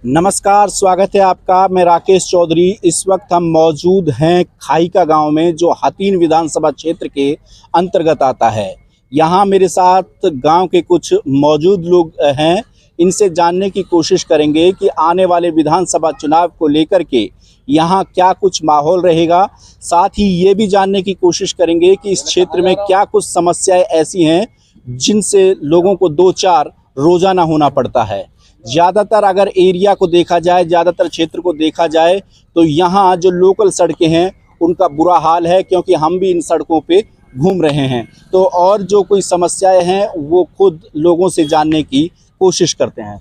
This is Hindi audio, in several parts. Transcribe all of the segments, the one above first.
नमस्कार, स्वागत है आपका। मैं राकेश चौधरी। इस वक्त हम मौजूद हैं खाइका गांव में, जो हातीन विधानसभा क्षेत्र के अंतर्गत आता है। यहां मेरे साथ गांव के कुछ मौजूद लोग हैं। इनसे जानने की कोशिश करेंगे कि आने वाले विधानसभा चुनाव को लेकर के यहां क्या कुछ माहौल रहेगा। साथ ही ये भी जानने की कोशिश करेंगे कि इस क्षेत्र में क्या कुछ समस्याएं ऐसी हैं जिनसे लोगों को दो चार रोजाना होना पड़ता है। ज़्यादातर अगर एरिया को देखा जाए, ज़्यादातर क्षेत्र को देखा जाए, तो यहाँ जो लोकल सड़कें हैं उनका बुरा हाल है, क्योंकि हम भी इन सड़कों पे घूम रहे हैं। तो और जो कोई समस्याएं हैं वो खुद लोगों से जानने की कोशिश करते हैं।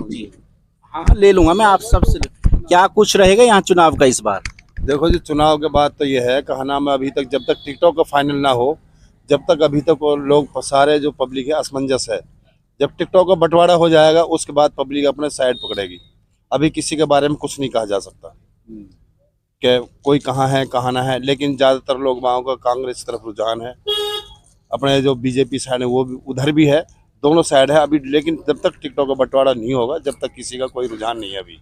जी हाँ, ले लूँगा मैं आप सबसे। क्या कुछ रहेगा यहाँ चुनाव का इस बार? देखो जी, चुनाव के बाद तो ये है कहना में अभी तक जब तक टिकटों का फाइनल ना हो, जब तक अभी तक वो लोग सारे जो पब्लिक है असमंजस है। जब टिकटों का बंटवारा हो जाएगा उसके बाद पब्लिक अपने साइड पकड़ेगी। अभी किसी के बारे में कुछ नहीं कहा जा सकता कि कोई कहाँ है कहाँ ना है, लेकिन ज़्यादातर लोग वहाँ का कांग्रेस तरफ रुझान है। अपने जो बीजेपी साइड है वो भी उधर भी है, दोनों साइड है अभी। लेकिन जब तक टिकटों का बंटवारा नहीं होगा, जब तक किसी का कोई रुझान नहीं है अभी।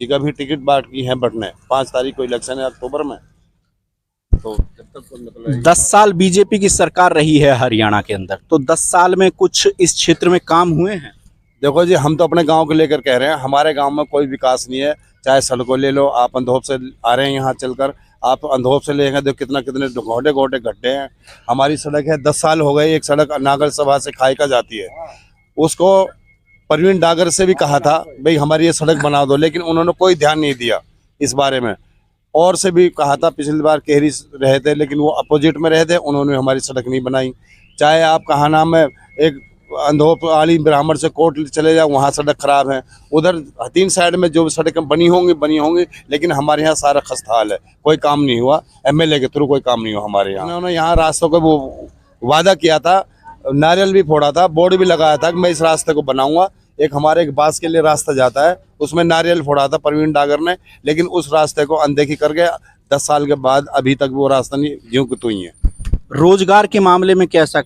कि अभी टिकट बांट की है बंटने, 5 तारीख को इलेक्शन है अक्टूबर में। तो जब तक मतलब 10 साल बीजेपी की सरकार रही है हरियाणा के अंदर, तो 10 साल में कुछ इस क्षेत्र में काम हुए हैं? देखो जी, हम तो अपने गांव को लेकर कह रहे हैं, हमारे गांव में कोई विकास नहीं है। चाहे सड़कों ले लो, आप अंधोप से आ रहे हैं यहाँ चलकर, आप अंधोप से लेंगे तो कितना कितने घोटे घोटे गड्ढे हैं। हमारी सड़क है, 10 साल हो गए। एक सड़क नागर सभा से खाइका जाती है, उसको परवीन डागर से भी कहा था भाई हमारी ये सड़क बना दो, लेकिन उन्होंने कोई ध्यान नहीं दिया इस बारे में। और से भी कहा था, पिछली बार केहरी रहे थे लेकिन वो अपोजिट में रहे थे, उन्होंने हमारी सड़क नहीं बनाई। चाहे आप कहा नाम है, एक अंधोप वाली ब्राह्मण से कोट चले जाओ, वहाँ सड़क खराब है। उधर हतीन साइड में जो सड़कें बनी होंगी, लेकिन हमारे यहाँ सारा खस्ता हाल है, कोई काम नहीं हुआ। एमएलए के थ्रू कोई काम नहीं हुआ हमारे यहाँ। उन्होंने यहाँ रास्तों को वो वादा किया था, नारियल भी फोड़ा था, बोर्ड भी लगाया था कि मैं इस रास्ते को बनाऊंगा। एक हमारे एक बास के लिए रास्ता जाता है, उसमें नारियल फोड़ा था परवीन डागर ने, लेकिन उस रास्ते को अनदेखी करके 10 साल के बाद अभी तक वो रास्ता नहीं, यूं कि तू ही है। रोजगार के मामले में कैसा?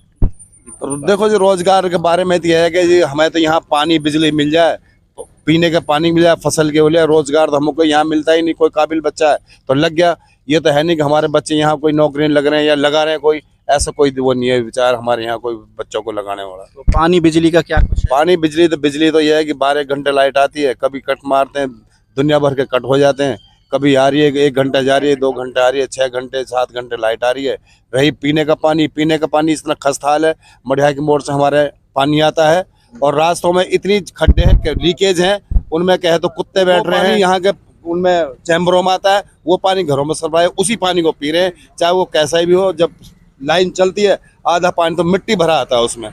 देखो जी, रोजगार के बारे में तो यह है कि जी हमें तो यहाँ पानी बिजली मिल जाए, पीने का पानी मिल जाए, फसल के लिए। रोजगार तो हमको यहाँ मिलता ही नहीं। कोई काबिल बच्चा है तो लग गया, ये तो है नहीं कि हमारे बच्चे यहाँ कोई नौकरी लग रहे हैं या लगा रहे हैं कोई, ऐसा कोई वो नहीं है विचार हमारे यहाँ कोई बच्चों को लगाने वाला। तो पानी बिजली का क्या कुछ है? पानी बिजली तो यह है कि 12 घंटे लाइट आती है, कभी कट मारते हैं, दुनिया भर के कट हो जाते हैं। कभी आ रही है 1 घंटा जा रही है, 2 घंटे आ रही है, 6 घंटे 7 घंटे लाइट आ रही है। रही पीने का पानी इतना खस्ता हाल है। मढ़िया की मोड़ से हमारे पानी आता है और रास्तों में इतनी खड्डे हैं, लीकेज हैं, उनमें कहे तो कुत्ते बैठ रहे हैं। यहाँ के उनमें चैम्बरों में आता है, वो पानी घरों में सप्लाई, उसी पानी को पी रहे हैं, चाहे वो कैसा भी हो। जब लाइन चलती है आधा पानी तो मिट्टी भरा आता है उसमें।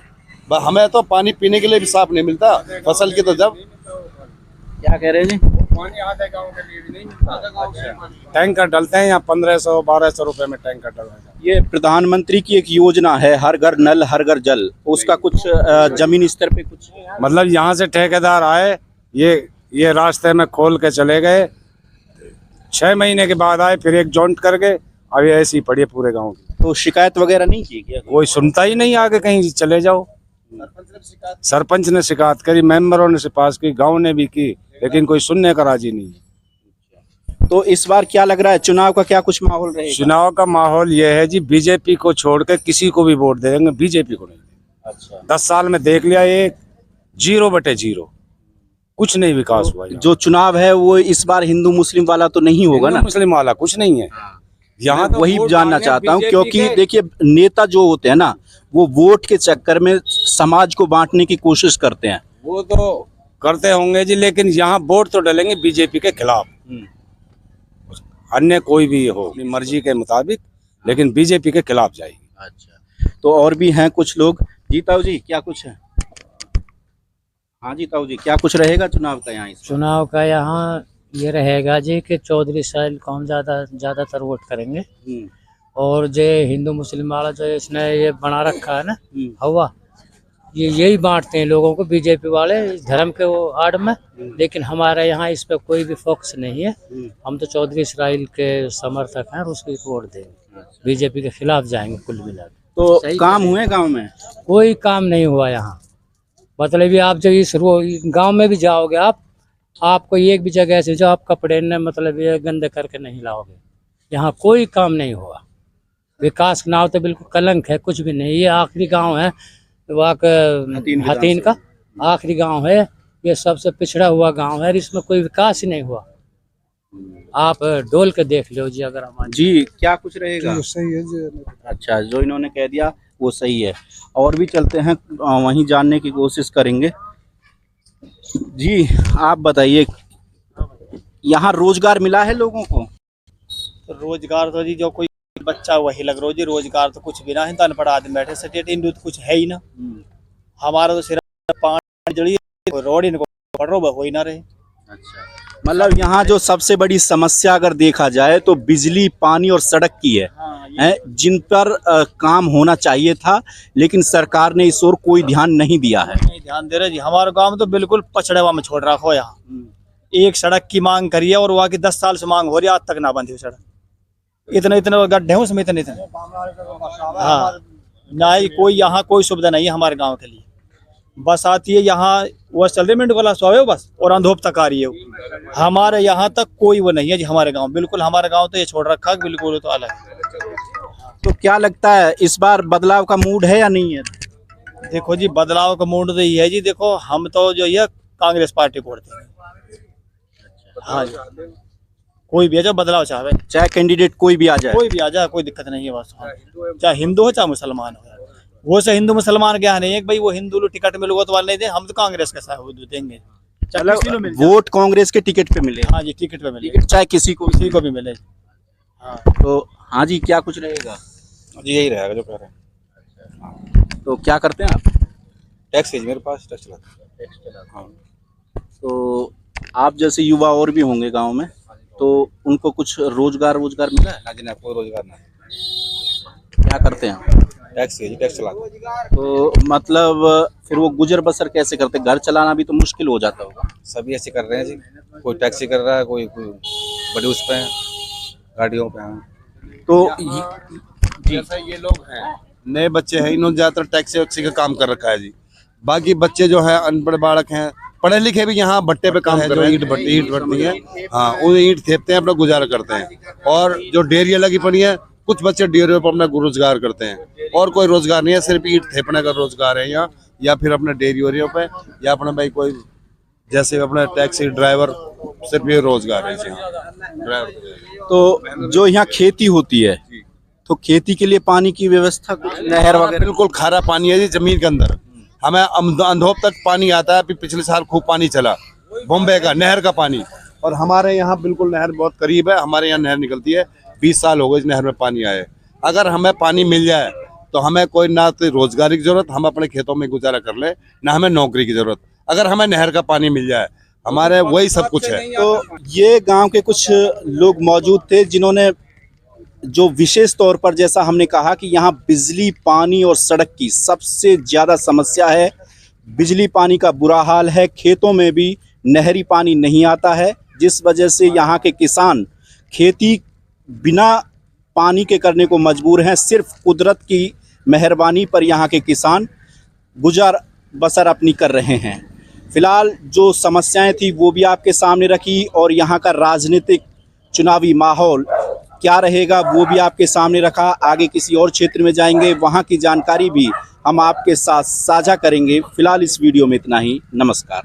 हमें तो पानी पीने के लिए भी साफ नहीं मिलता, फसल की तो जब। क्या कह रहे हैं जी? पानी आधे गांव के लिए भी नहीं मिलता। टैंकर डलते हैं यहाँ 1500-1200 रुपए में टैंकर डलता है। ये प्रधानमंत्री की एक योजना है, हर घर नल हर घर जल, उसका कुछ जमीनी स्तर पे कुछ? मतलब यहाँ से ठेकेदार आए, ये रास्ते में खोल के चले गए, 6 महीने के बाद आए, फिर एक जॉइंट करके अभी ऐसी पड़ी है पूरे गाँव की। तो शिकायत वगैरह नहीं की क्या? कोई सुनता ही नहीं, आगे कहीं चले जाओ। सरपंच ने शिकायत करी, मेंबरों ने पास की, गाँव ने भी की, लेकिन कोई सुनने का राजी नहीं है। तो इस बार क्या लग रहा है, चुनाव का क्या कुछ माहौल रहेगा? चुनाव का माहौल ये है जी, बीजेपी को छोड़ के किसी को भी वोट दे देंगे, बीजेपी को नहीं। अच्छा। 10 साल में देख लिया, ये 0/0, कुछ नहीं विकास हुआ। जो चुनाव है वो इस बार हिंदू मुस्लिम वाला तो नहीं होगा ना? मुस्लिम वाला कुछ नहीं है यहाँ। तो वही जानना चाहता हूँ, क्योंकि देखिए नेता जो होते हैं ना, वो वोट के चक्कर में समाज को बांटने की कोशिश करते हैं। वो तो करते होंगे जी, लेकिन यहाँ वोट तो डलेंगे बीजेपी के खिलाफ, अन्य कोई भी हो अपनी मर्जी के मुताबिक, लेकिन बीजेपी के खिलाफ जाएगी। अच्छा, तो और भी हैं कुछ लोग। जी ताऊ जी, क्या कुछ है? हाँ जी ताऊ जी, क्या कुछ रहेगा चुनाव का यहाँ? चुनाव का यहाँ ये रहेगा जी कि चौधरी साहिल को हम ज़्यादातर वोट करेंगे। और जो हिंदू मुस्लिम वाला जो इसने ये बना रखा है ना हवा, ये यही बांटते हैं लोगों को, बीजेपी वाले धर्म के वो आड़ में। लेकिन हमारे यहाँ इस पे कोई भी फोकस नहीं है। हम तो चौधरी साहिल के समर्थक हैं और उसको वोट देंगे, बीजेपी के खिलाफ जाएंगे कुल मिला के। तो काम हुए गांव में? कोई काम नहीं हुआ यहाँ। मतलब ये आप जब इस गांव में भी जाओगे आपको एक भी जगह से जो आप कपड़े न मतलब ये गंदे करके नहीं लाओगे। यहाँ कोई काम नहीं हुआ। विकास के नाम तो बिल्कुल कलंक है, कुछ भी नहीं। ये आखिरी गांव है हतीन का, आखिरी गांव है। ये सबसे पिछड़ा हुआ गांव है, इसमें कोई विकास ही नहीं हुआ। आप डोल के देख लो जी। अगर हमारे जी क्या कुछ रहेगा? सही है जी। अच्छा, जो इन्होंने कह दिया वो सही है। और भी चलते हैं, वहीं जानने की कोशिश करेंगे। जी आप बताइए, यहाँ रोजगार मिला है लोगों को? तो रोजगार तो जी जो कोई बच्चा वही लग रहा है जी। रोजगार तो कुछ भी ना है, तो अनपढ़ आदमी बैठे स्टेट इंडू तो कुछ है ही ना। हमारा तो सिर्फ पानी जड़ी रोड इनको पड़ रहा हो ही ना रहे। अच्छा, मतलब यहाँ जो सबसे बड़ी समस्या अगर देखा जाए तो बिजली, पानी और सड़क की है, जिन पर काम होना चाहिए था, लेकिन सरकार ने इस ओर कोई ध्यान नहीं दिया है। नहीं ध्यान दे रहे जी। हमारा गांव में तो बिल्कुल पछड़े हुआ में छोड़ रखो। यहाँ एक सड़क की मांग करी है और वहाँ की 10 साल से मांग हो रही है, आज तक ना बंधी हुई सड़क। इतने गड्ढे हैं उसमें, इतने हाँ, ना ही कोई यहाँ कोई सुविधा नहीं है हमारे गाँव के लिए। बस आती है यहाँ, वो चल रही मिनट वाला सोए बस, और अंधोप तक आ रही है। हमारे यहाँ तक कोई वो नहीं है जी। हमारे गांव बिल्कुल, हमारे गांव तो ये छोड़ रखा है बिल्कुल, तो अलग है। तो क्या लगता है इस बार बदलाव का मूड है या नहीं है? देखो जी, बदलाव का मूड तो ये है जी। देखो हम तो जो है कांग्रेस पार्टी को वोट देंगे। हाँ जी, कोई भी है जो बदलाव चाहे, चाहे कैंडिडेट कोई भी आ जाए, कोई भी आ जाए, कोई दिक्कत नहीं है बस। चाहे हिंदू हो चाहे मुसलमान हो, वो से हिंदू मुसलमान क्या नहीं है कि भाई वो हिंदू टिकट मिलेगा तो वाले नहीं दे। हम तो कांग्रेस के साथ देंगे, वोट कांग्रेस के टिकट पे मिले। हाँ जी, टिकट पे मिले, चाहे किसी को भी मिले। हाँ तो हाँ जी, क्या कुछ रहेगा? जी यही रहेगा जो कह रहे हैं। तो क्या करते हैं आप? टैक्स है जी, मेरे पास टैक्स चलाता हूँ। तो आप जैसे युवा और भी होंगे गांव में, तो उनको कुछ रोजगार मिला है? ना जी, ना कोई रोजगार ना। क्या करते हैं? टैक्स है जी, टैक्स चलाता हूँ। तो मतलब फिर वो गुजर बसर कैसे करते? घर चलाना भी तो मुश्किल हो जाता होगा। सभी ऐसे कर रहे हैं जी। कोई टैक्सी कर रहा है, कोई बड़े उस पे है, गाड़ियों पे हैं। तो जैसा ये लोग हैं, नए बच्चे हैं, इन्होंने ज्यादातर टैक्सी वैक्सी का काम कर रखा है जी। बाकी बच्चे जो है अनपढ़ बालक हैं, पढ़े लिखे भी यहाँ भट्टे पे काम कर रहे हैं। ईंट भट्टी है, हाँ, वो ईंट थेपते हैं, अपना गुजारा करते हैं। और जो डेयरियाँ लगी पड़ी है, कुछ बच्चे डेयरियों पर अपना रोजगार करते हैं। और कोई रोजगार नहीं है, सिर्फ ईंट थेपने का रोजगार है यहाँ, या फिर अपने डेयरियों पे, या अपना भाई कोई जैसे अपना टैक्सी ड्राइवर, सिर्फ ये रोजगार है ड्राइवर। तो जो यहाँ खेती होती है, तो खेती के लिए पानी की व्यवस्था कुछ नहर वगैरह? बिल्कुल खारा पानी है जी जमीन के अंदर। हमें अंधोप तक पानी आता है। पिछले साल खूब पानी चला, बॉम्बे का नहर का पानी। और हमारे यहाँ बिल्कुल नहर बहुत करीब है, हमारे यहाँ नहर निकलती है। 20 साल हो गए इस नहर में पानी आए। अगर हमें पानी मिल जाए तो हमें कोई ना तो रोजगार की जरूरत, हम अपने खेतों में गुजारा कर ले, ना हमें नौकरी की जरूरत। अगर हमें नहर का पानी मिल जाए, हमारे वही सब कुछ है। तो ये गांव के कुछ लोग मौजूद थे जिन्होंने जो विशेष तौर पर, जैसा हमने कहा कि यहाँ बिजली, पानी और सड़क की सबसे ज़्यादा समस्या है। बिजली पानी का बुरा हाल है, खेतों में भी नहरी पानी नहीं आता है, जिस वजह से यहाँ के किसान खेती बिना पानी के करने को मजबूर हैं। सिर्फ कुदरत की मेहरबानी पर यहाँ के किसान गुजर बसर अपनी कर रहे हैं। फिलहाल जो समस्याएं थी वो भी आपके सामने रखी, और यहाँ का राजनीतिक चुनावी माहौल क्या रहेगा वो भी आपके सामने रखा। आगे किसी और क्षेत्र में जाएंगे, वहाँ की जानकारी भी हम आपके साथ साझा करेंगे। फिलहाल इस वीडियो में इतना ही। नमस्कार।